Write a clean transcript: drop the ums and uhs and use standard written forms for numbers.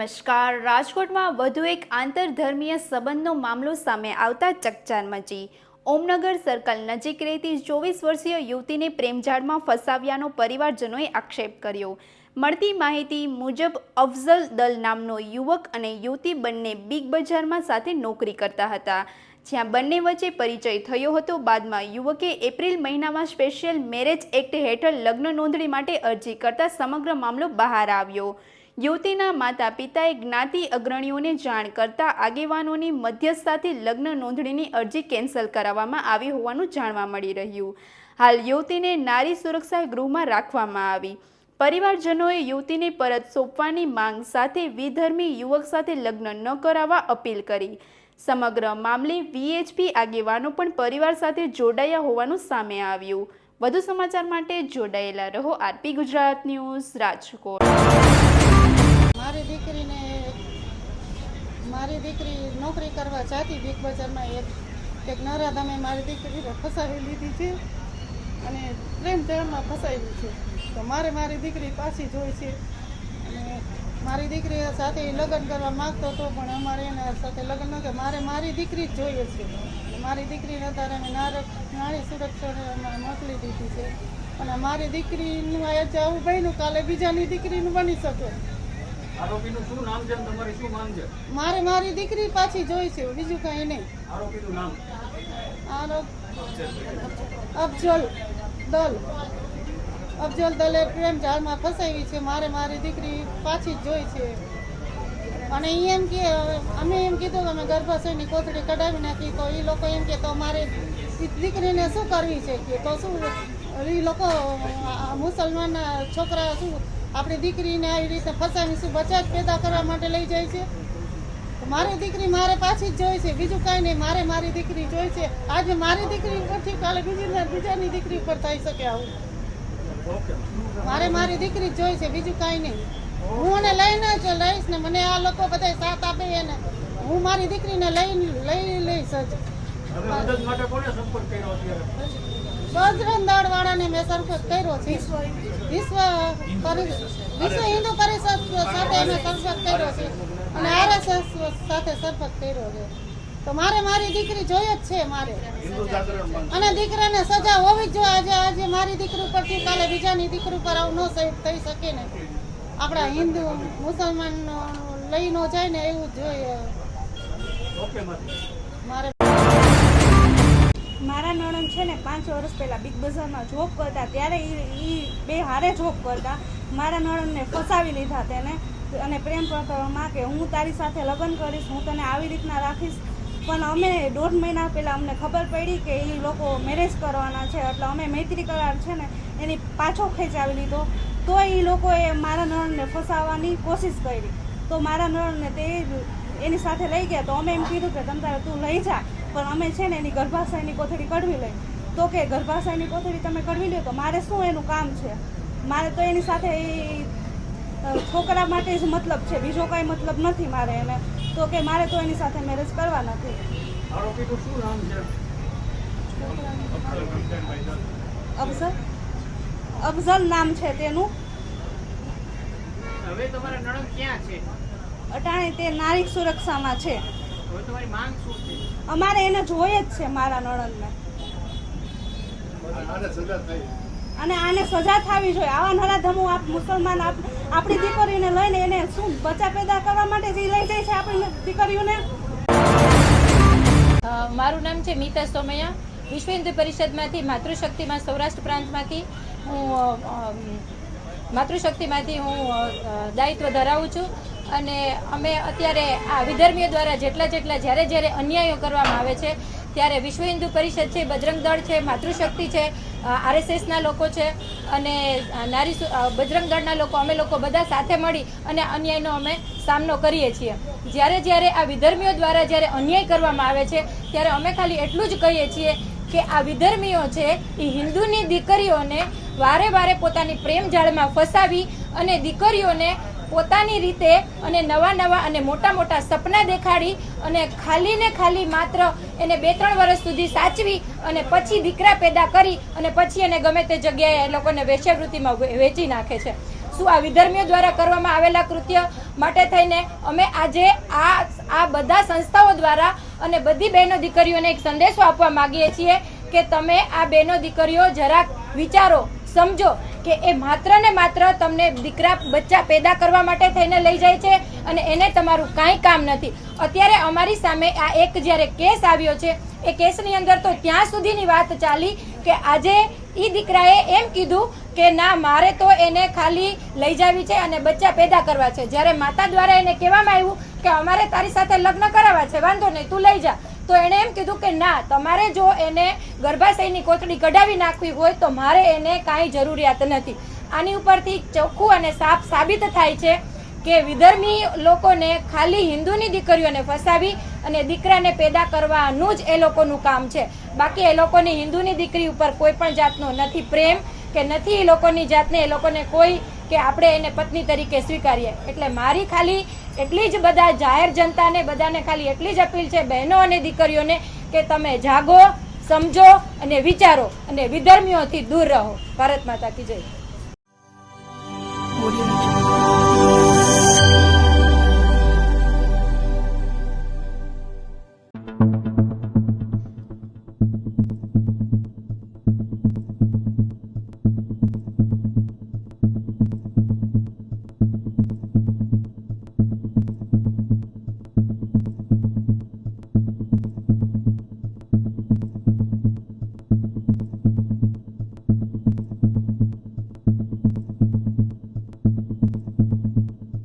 નમસ્કાર। રાજકોટમાં વધુ એક આંતરધર્મીય સંબંધનો મામલો સામે આવતા ચકચાર મચી। ઓમનગર સર્કલ નજીક રહેતી 24 વર્ષીય યુવતીને પ્રેમજાળમાં ફસાવ્યાનો પરિવારજનોએ આક્ષેપ કર્યો। મળતી માહિતી મુજબ અફઝલ દલ નામનો યુવક અને યુવતી બંને બિગ બજારમાં સાથે નોકરી કરતા હતા, જ્યાં બંને વચ્ચે પરિચય થયો હતો। બાદમાં યુવકે એપ્રિલ મહિનામાં સ્પેશિયલ મેરેજ એક્ટ હેઠળ લગ્ન નોંધણી માટે અરજી કરતા સમગ્ર મામલો બહાર આવ્યો। યુવતીના માતા પિતાએ જ્ઞાતિ અગ્રણીઓને જાણ કરતા આગેવાનોની મધ્યસ્થતાથી લગ્ન નોંધણીની અરજી કેન્સલ કરાવવામાં આવી હોવાનું જાણવા મળી રહ્યું। હાલ યુવતીને નારી સુરક્ષા ગૃહમાં રાખવામાં આવી। પરિવારજનોએ યુવતીને પરત સોંપવાની માંગ સાથે વિધર્મી યુવક સાથે લગ્ન ન કરાવવા અપીલ કરી। સમગ્ર મામલે વીએચપી આગેવાનો પણ પરિવાર સાથે જોડાયા હોવાનું સામે આવ્યું। વધુ સમાચાર માટે જોડાયેલા રહો આરપી ગુજરાત ન્યૂઝ રાજકોટ। મારી દીકરી નોકરી કરવા જતી બિગ બજારમાં એક નરાધામે મારી દીકરીને ફસાવી લીધી છે અને પ્રેમ જાળમાં ફસાવી છે। તો મારી દીકરી પાછી જોઈ છે અને મારી દીકરી સાથે લગ્ન કરવા માગતો હતો, પણ અમારે એના સાથે લગ્ન ન કરે। મારી દીકરી જ જોઈએ છે। મારી દીકરીને અત્યારે અમે નારી સુરક્ષાને મોકલી દીધી છે અને મારી દીકરીનું આજે આવું બન્યું, કાલે બીજાની દીકરીનું બની શકે। આરોપીનું શું નામ છે? તમારી શું માંગ છે? મારી દીકરી પાછી જોઈ છે, બીજું કઈ નહીં। આરોપીનું નામ? અફઝલ દલે પ્રેમ જાળમાં ફસાવી છે। મારી દીકરી પાછી જ જોઈ છે અને અમે એમ કીધું કે અમે ગર્ભાશયની કોથળી કઢાવી નાખી, તો એ લોકો એમ કે તો મારે દીકરીને શું કરવી છે કે તો શું એ લોકો મુસલમાનના છોકરા શું આપણી દીકરીને આવી રીતે ફસાવી શું બચાવ પેદા કરવા માટે લઈ જાય છે? મારી દીકરી મારે પાછી જ જોઈ છે, બીજું કાંઈ નહીં। મારી દીકરી જોઈ છે। આજે મારી દીકરી ઉપરથી કાલે બીજાની દીકરી ઉપર થઈ શકે આવું। મારી દીકરી જોઈ છે, બીજું કાંઈ નહીં। હું એને લઈને જ લઈશ ને, મને આ લોકો બધા સાથ આપે એને હું મારી દીકરીને લઈ લઈશ જ। બજરંગ દળ વાળાને મેં સંપર્ક કર્યો છે, વિશ્વ હિન્દુ પરિષદ સાથે મેં સંપર્ક કર્યો છે અને આરએસએસ સાથે સંપર્ક કર્યો છે। તો મારી દીકરી જોઈએ જ છે અને દીકરાને સજા હોવી જ જોઈએ। આજે મારી દીકરી પરથી કાલે બીજાની દીકરી પર આવું ન થઈ શકે ને। આપણા હિન્દુ મુસલમાન લઈ ન જાય ને એવું જોઈએ। મારા નણંદ છે ને 5 વર્ષ પહેલાં બિગ બજારમાં જોબ કરતા, ત્યારે એ બે હારે જોબ કરતા। મારા નણંદને ફસાવી લીધા તેને અને પ્રેમ પ્રકરણમાં કે હું તારી સાથે લગ્ન કરીશ, હું તને આવી રીતના રાખીશ। પણ અમે 1.5 મહિના પહેલાં અમને ખબર પડી કે એ લોકો મેરેજ કરવાના છે, એટલે અમે મૈત્રી કરાર છે ને એની પાછો ખેંચાવી લીધો। તો એ લોકોએ મારા નણંદને ફસાવવાની કોશિશ કરી, તો મારા નણંદને તે એની સાથે લઈ ગયા। તો અમે એમ કીધું કે તમ તારે તું લઈ જા, પણ અમે છે ને એની ગર્ભાશયની કોથળી કઢવી લઈ। તો કે ગર્ભાશયની કોથળી તમે કઢવી લો તો મારે શું એનું કામ છે? મારે તો એની સાથે છોકરા માટે જ મતલબ છે, બીજો કાંઈ મતલબ નથી મારે એને। તો કે મારે તો એની સાથે મેરેજ કરવા નથી। આરોપીનું શું નામ છે? અફઝલ નામ છે તેનું। હવે તમારા નણંદ ક્યાં છે? અટાણે તે નારી સુરક્ષામાં છે। હવે તમારી માંગ શું છે? અમારે એને જોઈએ જ છે મારા નણંદને, અને આને સજા થવી જોઈએ। આવા નરાધમો મુસલમાન આપણી દીકરીને લઈને એને શું બચ્ચા પેદા કરવા માટે જ લઈ જાય છે આપણી દીકરીઓને। મારું નામ છે મીતા સોમૈયા, વિશ્વ હિન્દુ પરિષદમાંથી માતૃશક્તિમાં સૌરાષ્ટ્ર પ્રાંતમાંથી હું દાયિત્વ ધરાવું છું। અને અમે અત્યારે આ વિધર્મીઓ દ્વારા જ્યારે અન્યાયો કરવામાં આવે છે ત્યારે વિશ્વ હિન્દુ પરિષદ છે, બજરંગ દળ છે, માતૃશક્તિ છે, આરએસએસના લોકો છે અને બજરંગ દળના લોકો, અમે લોકો બધા સાથે મળી અને અન્યાયનો અમે સામનો કરીએ છીએ। જ્યારે આ વિધર્મીઓ દ્વારા જ્યારે અન્યાય કરવામાં આવે છે ત્યારે અમે ખાલી એટલું જ કહીએ છીએ કે આ વિધર્મીઓ છે એ હિન્દુની દીકરીઓને વારે પોતાની પ્રેમ જાળમાં ફસાવી અને દીકરીઓને પોતાની રીતે અને નવા અને મોટા સપના દેખાડી અને ખાલી માત્ર એને 2-3 વર્ષ સુધી સાચવી અને પછી દીકરા પેદા કરી અને પછી એને ગમે તે જગ્યાએ એ લોકોને વેશ્યાવૃત્તિમાં વેચી નાખે છે। શું આ વિધર્મીઓ દ્વારા કરવામાં આવેલા કૃત્ય માટે થઈને અમે આજે આ બધા સંસ્થાઓ દ્વારા અને બધી બહેનો દીકરીઓને એક સંદેશો આપવા માંગીએ છીએ કે તમે આ બહેનો દીકરીઓ જરાક વિચારો, સમજો કે એ માત્ર ને માત્ર તમને દીકરા બચ્ચા પેદા કરવા માટે થઈને લઈ જાય છે અને એને તમારું કાંઈ કામ નથી. અત્યારે અમારી સામે આ એક જ્યારે કેસ આવ્યો છે એ કેસની અંદર તો ત્યાં સુધીની વાત ચાલી કે આજે એ દીકરાએ એમ કીધું કે ના, મારે તો એને ખાલી લઈ જાવી છે અને બચ્ચા પેદા કરવા છે. જ્યારે માતા દ્વારા એને કહેવામાં આવ્યું કે અમારે તારી સાથે લગ્ન કરાવવા છે, વાંધો નહીં, તું લઈ જા, તો એણે એમ કીધું કે ના, તમારે જો એને ગર્ભાશયની કોથળી કઢાવી નાખવી હોય તો મારે એને કાંઈ જરૂરિયાત નથી. આની ઉપરથી ચોખ્ખું અને સાફ સાબિત થાય છે કે વિધર્મી લોકોને ખાલી હિન્દુની દીકરીઓને ફસાવી અને દીકરાને પેદા કરવાનું જ એ લોકોનું કામ છે. બાકી એ લોકોની હિન્દુની દીકરી ઉપર કોઈ પણ જાતનો નથી પ્રેમ કે નથી એ લોકોની જાતને એ લોકોને કોઈ કે આપણે એને પત્ની તરીકે સ્વીકારીએ. એટલે મારી ખાલી એટલી જ બધા જાહેર જનતાને બધાને ખાલી એટલી જ અપીલ છે, બહેનો અને દીકરીઓને, કે તમે જાગો, સમજો અને વિચારો અને વિધર્મીઓથી દૂર રહો. ભારત માતા કી જય.